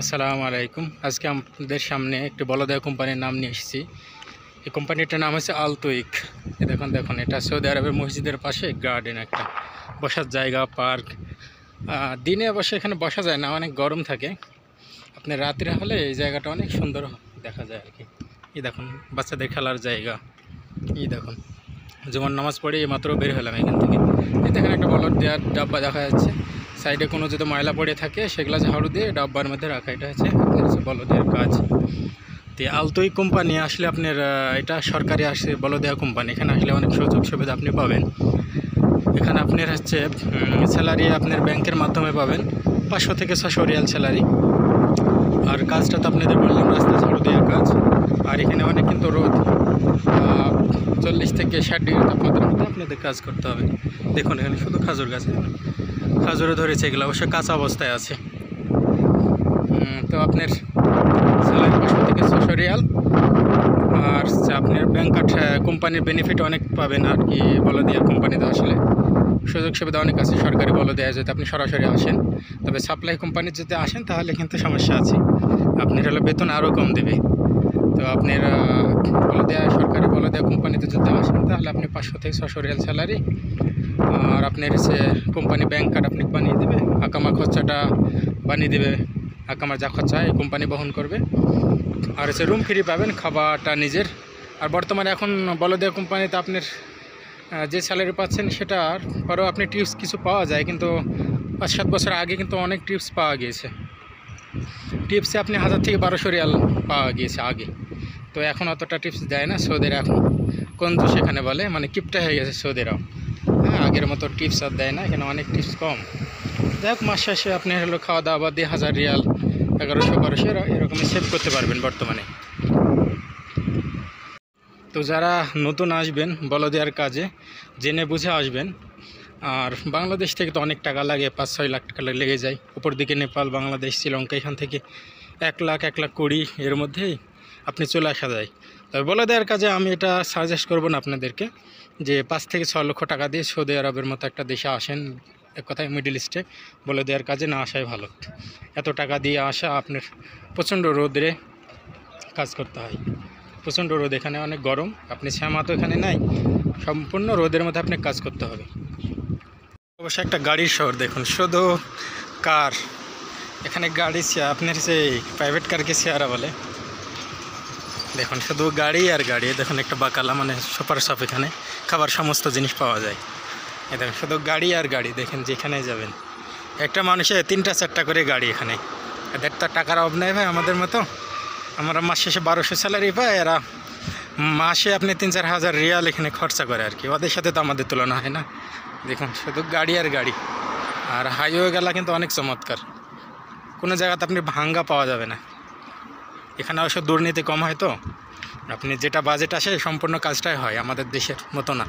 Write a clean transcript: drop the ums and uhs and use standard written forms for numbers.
আসসালামু আলাইকুম। আজকে আমাদের সামনে একটি বলদেয়া কোম্পানির নাম নিয়ে এসেছি। এই কোম্পানিটার নাম হচ্ছে আলতোইক। দেখুন দেখুন, এটা সৌদি আরবের মসজিদের পাশে গার্ডেন, একটা বসার জায়গা, পার্ক। দিনে অবশ্যই এখানে বসা যায় না, অনেক গরম থাকে। আপনি রাত্রে হলে এই জায়গাটা অনেক সুন্দর দেখা যায় আর কি। এই দেখুন বাচ্চাদের খেলার জায়গা। এই দেখুন, যেমন নামাজ পড়ে মাত্র বের হলাম এখান থেকে। এই দেখেন একটা বলদেয়ার ডাব্বা দেখা যাচ্ছে। সাইডে কোনো যদি ময়লা পড়ে থাকে সেগুলো ঝাড়ু দিয়ে ডাব্বার মধ্যে রাখা, এটা হচ্ছে বলদেয়ার কাজ। তো আলতোই কোম্পানি আসলে আপনার এটা সরকারি আসে বলদেয়া কোম্পানি। এখানে আসলে অনেক সুযোগ সুবিধা আপনি পাবেন। এখানে আপনার হচ্ছে স্যালারি আপনার ব্যাংকের মাধ্যমে পাবেন, 500 থেকে 600 রিয়াল স্যালারি। আর কাজটা তো আপনাদের বললাম, রাস্তা ঝাড়ু দেওয়ার কাজ। আর এখানে অনেক কিন্তু রোদ, 40 থেকে 60 ডিগ্রি তাপমাত্রার মধ্যে আপনাদের কাজ করতে হবে। দেখুন এখানে শুধু খাজুর গাছ, খাজুরে ধরেছে, এগুলো অবশ্য কাঁচা অবস্থায় আছে। তো আপনার স্যালারি 500 থেকে 600 রিয়াল। আর আপনার ব্যাংক কোম্পানির বেনিফিট অনেক পাবেন আর কি। বলদেয়া কোম্পানিতে আসলে সুযোগ সুবিধা অনেক আছে সরকারি বলদেয়া যদি আপনি সরাসরি আসেন। তবে সাপ্লাই কোম্পানির যদি আসেন তাহলে কিন্তু সমস্যা আছে, আপনার হলে বেতন আরও কম দেবে। তো আপনার বলদেয়া সরকারি বলদেয়া কোম্পানিতে যদি আসেন তাহলে আপনি 500 থেকে 600 রিয়াল স্যালারি। আর আপনার হচ্ছে কোম্পানি ব্যাংক কার্ড আপনি বানিয়ে দেবে, আকামা খরচাটা বানিয়ে দেবে। আকামার যা খরচা এই কোম্পানি বহন করবে। আর হচ্ছে রুম ফ্রি পাবেন, খাবারটা নিজের। আর বর্তমানে এখন বলদেয়া কোম্পানিতে আপনার যে স্যালারি পাচ্ছেন সেটার পরেও আপনি টিপস কিছু পাওয়া যায়, কিন্তু 5-7 বছর আগে কিন্তু অনেক টিপস পাওয়া গিয়েছে। টিপসে আপনি 1000 থেকে 1200 রিয়াল পাওয়া গিয়েছে আগে। তো এখন অতটা টিপস দেয় না সৌদিরা, এখন কঞ্জু সেখানে বলে, মানে কিপটা হয়ে গেছে সৌদিরাও। হ্যাঁ, আগের মতো টিপস আর দেয় না, এখানে অনেক টিপস কম। যাই হোক, মাস শেষে আপনি হলো খাওয়া দাওয়া দিয়ে 1000 রিয়াল, 1100-1200 এরকমই সেভ করতে পারবেন বর্তমানে। তো যারা নতুন আসবেন বলদেয়ার কাজে, জেনে বুঝে আসবেন। আর বাংলাদেশ থেকে তো অনেক টাকা লাগে, 5-6 লাখ টাকা লেগে যায়। উপর দিকে নেপাল, বাংলাদেশ, শ্রীলঙ্কা, এখান থেকে 1 লাখ 1,20,000 এর মধ্যেই আপনি চলে আসা যায়। তবে বলদেয়ার কাজে আমি এটা সাজেস্ট করব না আপনাদেরকে যে 5 থেকে 6 লক্ষ টাকা দিয়ে সৌদি আরবের মতো একটা দেশে আসেন। এক কথায় মিডল ইস্টে বলদেয়ার কাজে না আসাই ভালো। এত টাকা দিয়ে আসা, আপনার প্রচণ্ড রোদে কাজ করতে হয়, প্রচণ্ড রোদ, এখানে অনেক গরম। আপনি শ্যামা তো এখানে নাই, সম্পূর্ণ রোদের মধ্যে আপনাকে কাজ করতে হবে। অবশ্যই একটা গাড়ির শহর, দেখুন শুধু কার। এখানে গাড়ি আপনার সেই প্রাইভেট কারকে শেয়ারা বলে। দেখুন শুধু গাড়ি আর গাড়ি। দেখুন একটা বাকালা, মানে সুপার শপ, এখানে খাবার সমস্ত জিনিস পাওয়া যায়। এ দেখুন শুধু গাড়ি আর গাড়ি। দেখেন যেখানে যাবেন একটা মানুষে 3-4টা করে গাড়ি এখানে। এদের তো টাকার অভাব নেই ভাই, আমাদের মতো। আমরা মাস শেষে 1200 স্যালারি পাই, এরা মাসে আপনি 3-4 হাজার রিয়াল এখানে খরচা করে আর কি। ওদের সাথে তো আমাদের তুলনা হয় না। দেখুন শুধু গাড়ি আর গাড়ি। আর হাইওয়ে গেলা কিন্তু অনেক চমৎকার, কোনো জায়গাতে আপনি ভাঙ্গা পাওয়া যাবে না। এখানে অবশ্য দুর্নীতি কম হয়, তো আপনি যেটা বাজেট আসে সম্পূর্ণ কাজটাই হয়, আমাদের দেশের মতো না।